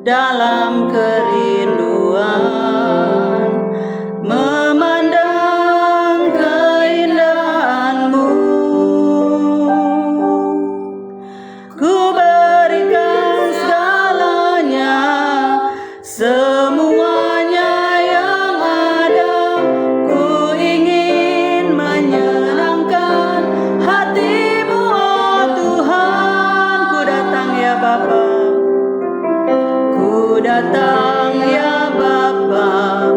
dalam kerinduan, memandang keindahan-Mu. Ku berikan segalanya, semuanya yang ada. Ku ingin menyenangkan hati-Mu, oh Tuhan. Ku datang ya Bapa, ku datang ya Bapa,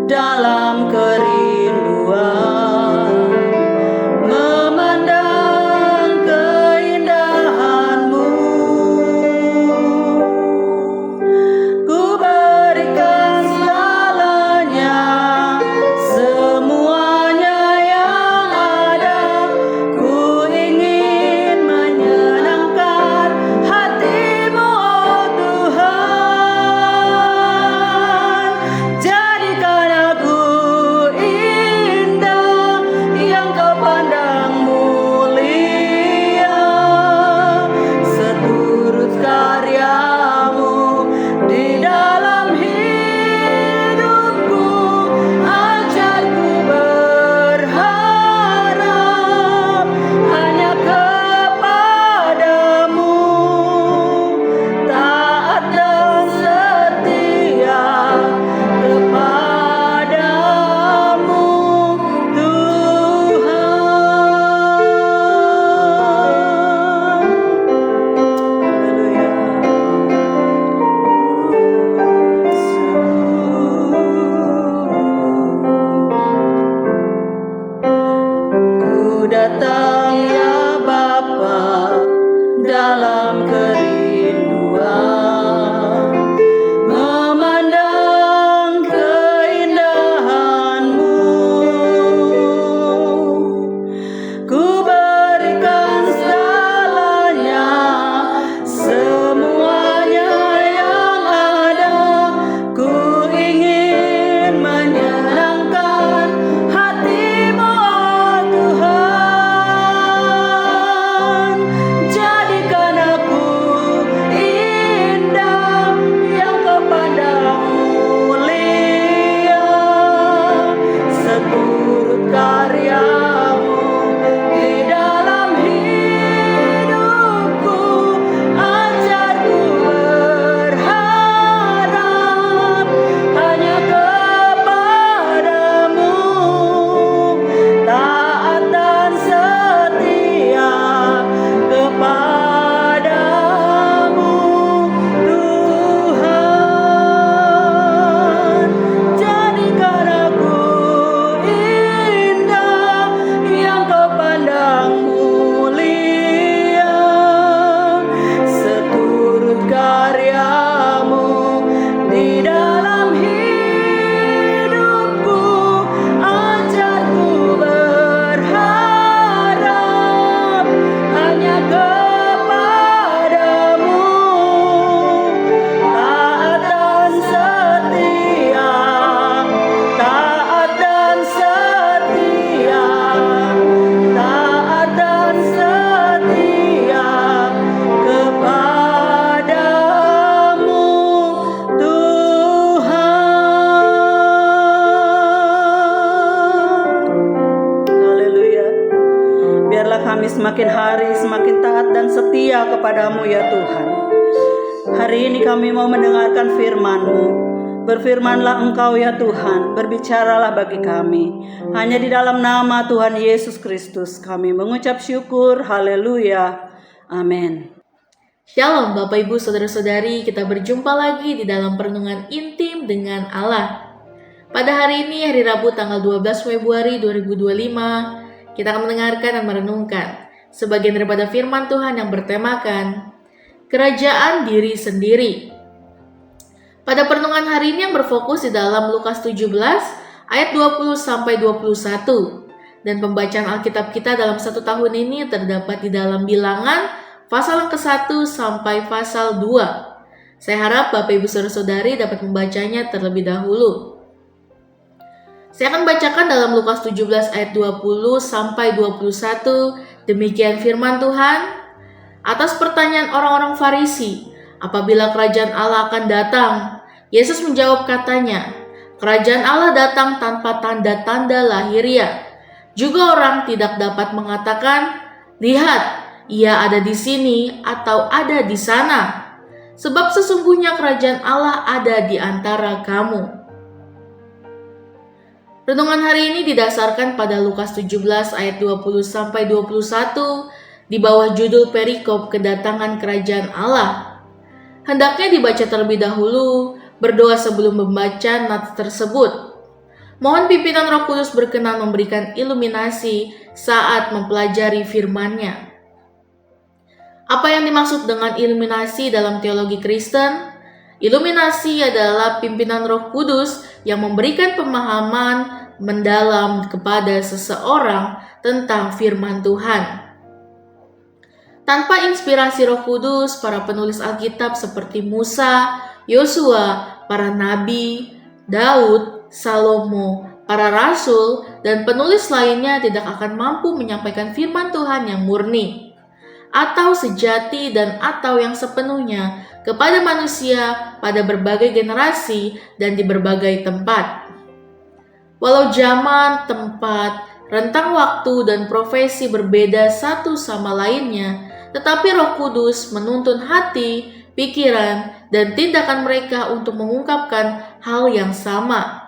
dalam kerinduan, memandang keindahan-Mu. Ku berikan segalanya, semuanya yang ada. Ku ingin menyenangkan hati-Mu, oh Tuhan. Jadikan aku indah, yang Kau pandang mulia, seturut karya-Mu di dalam hidupku. Ajarku berharap hanya kepadamu, taat dan setia kepadamu, Tuhan. Ku datang ya Bapa, dalam kerinduan, memandang keindahan-Mu. Ku berikan segalanya, semuanya yang ada. Ku ingin menyenangkan hati-Mu, oh Tuhan. Jadikan aku indah, yang Kau pandang mulia, seturut karya-Mu di dalam hidupku. Ajarku berharap hanya kepadamu, taat dan setia kepadamu, Tuhan. Jadikan aku indah, yang Kau pandang mulia, seturut karya-Mu di dalam hidupku. Ajarku berharap hanya kepadamu, taat dan setia, taat dan setia, taat dan setia kepadamu, Tuhan. Haleluya. Biarlah kami semakin hari semakin taat dan setia kepadamu ya Tuhan. Hari ini kami mau mendengarkan firman-Mu. Berfirmanlah Engkau ya Tuhan, berbicaralah bagi kami. Hanya di dalam nama Tuhan Yesus Kristus kami mengucap syukur. Haleluya. Amin. Shalom Bapak Ibu Saudara-saudari, kita berjumpa lagi di dalam perenungan intim dengan Allah. Pada hari ini, hari Rabu tanggal 12 Februari 2025, kita akan mendengarkan dan merenungkan sebagian daripada firman Tuhan yang bertemakan kerajaan diri sendiri. Pada perenungan hari ini yang berfokus di dalam Lukas 17 ayat 20-21. Dan pembacaan Alkitab kita dalam satu tahun ini terdapat di dalam Bilangan pasal yang ke-1 sampai pasal 2. Saya harap Bapak Ibu Saudara-saudari dapat membacanya terlebih dahulu. Saya akan bacakan dalam Lukas 17 ayat 20 sampai 21. Demikian firman Tuhan. Atas pertanyaan orang-orang Farisi, apabila kerajaan Allah akan datang? Yesus menjawab katanya, kerajaan Allah datang tanpa tanda-tanda lahiriah. Juga orang tidak dapat mengatakan, lihat, ia ada di sini atau ada di sana. Sebab sesungguhnya kerajaan Allah ada di antara kamu. Renungan hari ini didasarkan pada Lukas 17 ayat 20-21 di bawah judul perikop kedatangan kerajaan Allah. Hendaknya dibaca terlebih dahulu, berdoa sebelum membaca nats tersebut. Mohon pimpinan Roh Kudus berkenan memberikan iluminasi saat mempelajari firman-Nya. Apa yang dimaksud dengan iluminasi dalam teologi Kristen? Iluminasi adalah pimpinan Roh Kudus yang memberikan pemahaman mendalam kepada seseorang tentang firman Tuhan. Tanpa inspirasi Roh Kudus, para penulis Alkitab seperti Musa, Yosua, para nabi, Daud, Salomo, para rasul, dan penulis lainnya tidak akan mampu menyampaikan firman Tuhan yang murni, atau sejati dan atau yang sepenuhnya kepada manusia pada berbagai generasi dan di berbagai tempat. Walau zaman, tempat, rentang waktu, dan profesi berbeda satu sama lainnya, tetapi Roh Kudus menuntun hati, pikiran, dan tindakan mereka untuk mengungkapkan hal yang sama,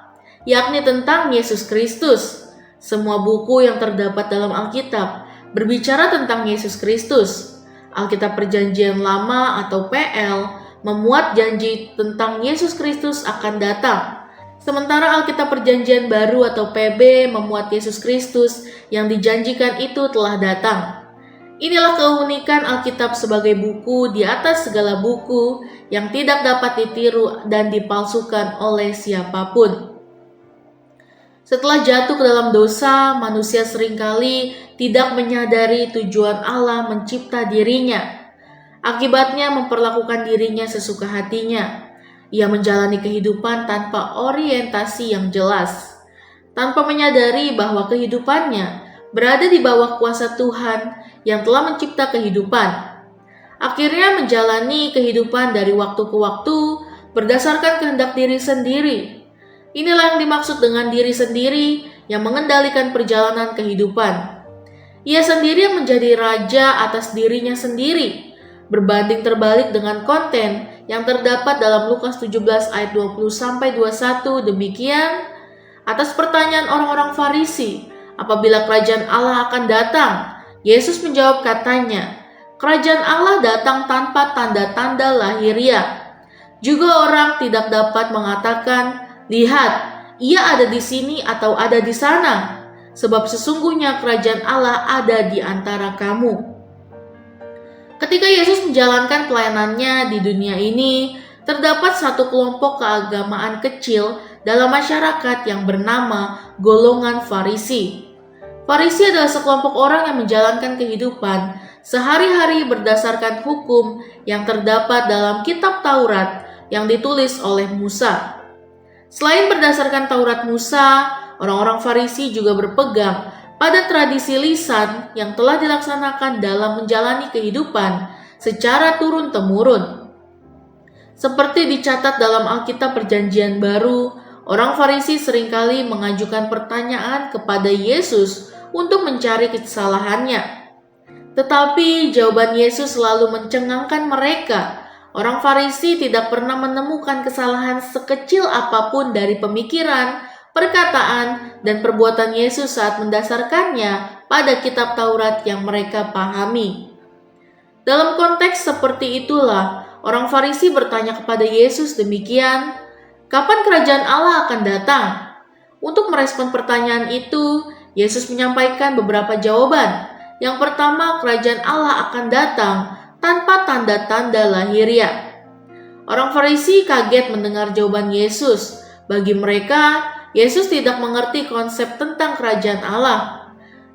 yakni tentang Yesus Kristus. Semua buku yang terdapat dalam Alkitab berbicara tentang Yesus Kristus. Alkitab Perjanjian Lama atau PL memuat janji tentang Yesus Kristus akan datang. Sementara Alkitab Perjanjian Baru atau PB memuat Yesus Kristus yang dijanjikan itu telah datang. Inilah keunikan Alkitab sebagai buku di atas segala buku yang tidak dapat ditiru dan dipalsukan oleh siapapun. Setelah jatuh ke dalam dosa, manusia seringkali tidak menyadari tujuan Allah mencipta dirinya. Akibatnya memperlakukan dirinya sesuka hatinya. Ia menjalani kehidupan tanpa orientasi yang jelas, tanpa menyadari bahwa kehidupannya berada di bawah kuasa Tuhan yang telah mencipta kehidupan. Akhirnya menjalani kehidupan dari waktu ke waktu berdasarkan kehendak diri sendiri. Inilah yang dimaksud dengan diri sendiri yang mengendalikan perjalanan kehidupan. Ia sendiri yang menjadi raja atas dirinya sendiri, berbanding terbalik dengan konten yang terdapat dalam Lukas 17 ayat 20-21. Demikian, atas pertanyaan orang-orang Farisi, apabila kerajaan Allah akan datang, Yesus menjawab katanya, kerajaan Allah datang tanpa tanda-tanda lahiriah. Juga orang tidak dapat mengatakan, lihat, ia ada di sini atau ada di sana, sebab sesungguhnya kerajaan Allah ada di antara kamu. Ketika Yesus menjalankan pelayanannya di dunia ini, terdapat satu kelompok keagamaan kecil dalam masyarakat yang bernama golongan Farisi. Farisi adalah sekelompok orang yang menjalankan kehidupan sehari-hari berdasarkan hukum yang terdapat dalam kitab Taurat yang ditulis oleh Musa. Selain berdasarkan Taurat Musa, orang-orang Farisi juga berpegang pada tradisi lisan yang telah dilaksanakan dalam menjalani kehidupan secara turun-temurun. Seperti dicatat dalam Alkitab Perjanjian Baru, orang Farisi seringkali mengajukan pertanyaan kepada Yesus untuk mencari kesalahannya. Tetapi jawaban Yesus selalu mencengangkan mereka. Orang Farisi tidak pernah menemukan kesalahan sekecil apapun dari pemikiran, perkataan, dan perbuatan Yesus saat mendasarkannya pada kitab Taurat yang mereka pahami. Dalam konteks seperti itulah, orang Farisi bertanya kepada Yesus demikian, kapan kerajaan Allah akan datang? Untuk merespon pertanyaan itu, Yesus menyampaikan beberapa jawaban. Yang pertama, kerajaan Allah akan datang tanpa tanda-tanda lahiriah. Orang Farisi kaget mendengar jawaban Yesus. Bagi mereka, Yesus tidak mengerti konsep tentang kerajaan Allah.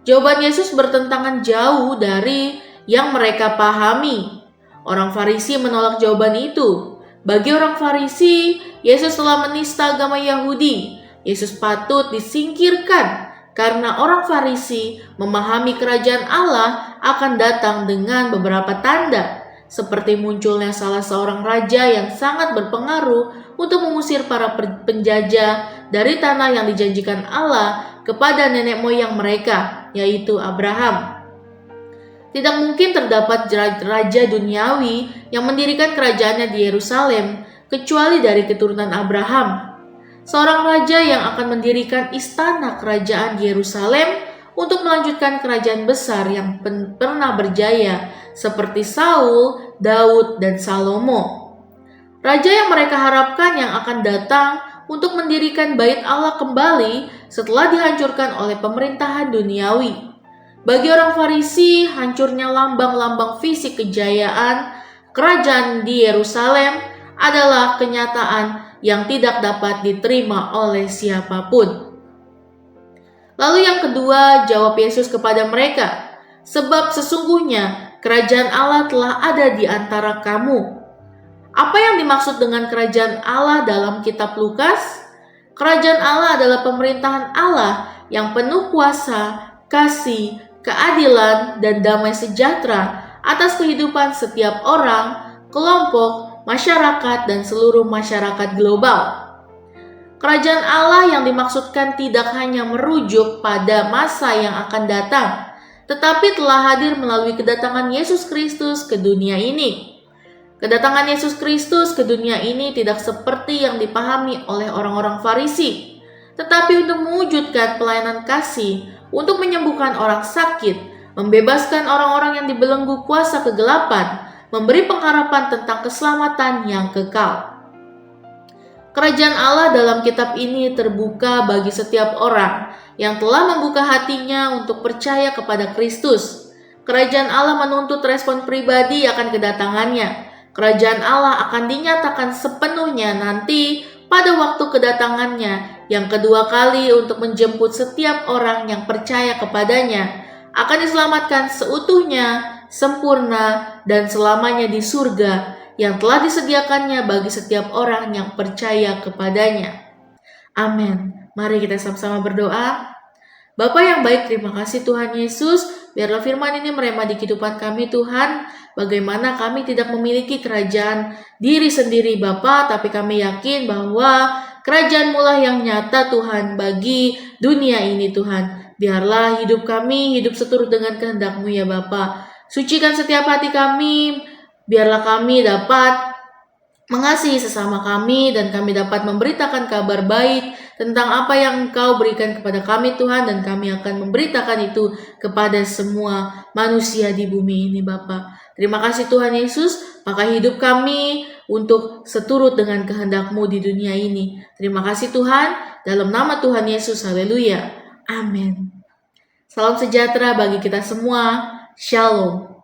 Jawaban Yesus bertentangan jauh dari yang mereka pahami. Orang Farisi menolak jawaban itu. Bagi orang Farisi, Yesus telah menista agama Yahudi. Yesus patut disingkirkan karena orang Farisi memahami kerajaan Allah akan datang dengan beberapa tanda seperti munculnya salah seorang raja yang sangat berpengaruh untuk mengusir para penjajah dari tanah yang dijanjikan Allah kepada nenek moyang mereka, yaitu Abraham. Tidak mungkin terdapat raja duniawi yang mendirikan kerajaannya di Yerusalem kecuali dari keturunan Abraham. Seorang raja yang akan mendirikan istana kerajaan di Yerusalem untuk melanjutkan kerajaan besar yang pernah berjaya seperti Saul, Daud, dan Salomo. Raja yang mereka harapkan yang akan datang untuk mendirikan bait Allah kembali setelah dihancurkan oleh pemerintahan duniawi. Bagi orang Farisi, hancurnya lambang-lambang fisik kejayaan kerajaan di Yerusalem adalah kenyataan yang tidak dapat diterima oleh siapapun. Lalu yang kedua, jawab Yesus kepada mereka, "Sebab sesungguhnya kerajaan Allah telah ada di antara kamu." Apa yang dimaksud dengan kerajaan Allah dalam kitab Lukas? Kerajaan Allah adalah pemerintahan Allah yang penuh kuasa, kasih, keadilan, dan damai sejahtera atas kehidupan setiap orang, kelompok, masyarakat, dan seluruh masyarakat global. Kerajaan Allah yang dimaksudkan tidak hanya merujuk pada masa yang akan datang, tetapi telah hadir melalui kedatangan Yesus Kristus ke dunia ini. Kedatangan Yesus Kristus ke dunia ini tidak seperti yang dipahami oleh orang-orang Farisi, tetapi untuk mewujudkan pelayanan kasih, untuk menyembuhkan orang sakit, membebaskan orang-orang yang dibelenggu kuasa kegelapan, memberi pengharapan tentang keselamatan yang kekal. Kerajaan Allah dalam kitab ini terbuka bagi setiap orang yang telah membuka hatinya untuk percaya kepada Kristus. Kerajaan Allah menuntut respon pribadi akan kedatangannya. Kerajaan Allah akan dinyatakan sepenuhnya nanti pada waktu kedatangannya yang kedua kali untuk menjemput setiap orang yang percaya kepadanya akan diselamatkan seutuhnya, sempurna, dan selamanya di surga yang telah disediakannya bagi setiap orang yang percaya kepadanya. Amin. Mari kita sama-sama berdoa. Bapa yang baik, terima kasih Tuhan Yesus. Biarlah firman ini merema di kehidupan kami Tuhan. Bagaimana kami tidak memiliki kerajaan diri sendiri Bapa, tapi kami yakin bahwa kerajaan-Mu lah yang nyata Tuhan bagi dunia ini Tuhan. Biarlah hidup kami hidup seturut dengan kehendak-Mu ya Bapa. Sucikan setiap hati kami, biarlah kami dapat mengasihi sesama kami dan kami dapat memberitakan kabar baik tentang apa yang Engkau berikan kepada kami Tuhan, dan kami akan memberitakan itu kepada semua manusia di bumi ini Bapa. Terima kasih Tuhan Yesus, pakai hidup kami untuk seturut dengan kehendak-Mu di dunia ini. Terima kasih Tuhan, dalam nama Tuhan Yesus, haleluya, amin. Salam sejahtera bagi kita semua. Shalom.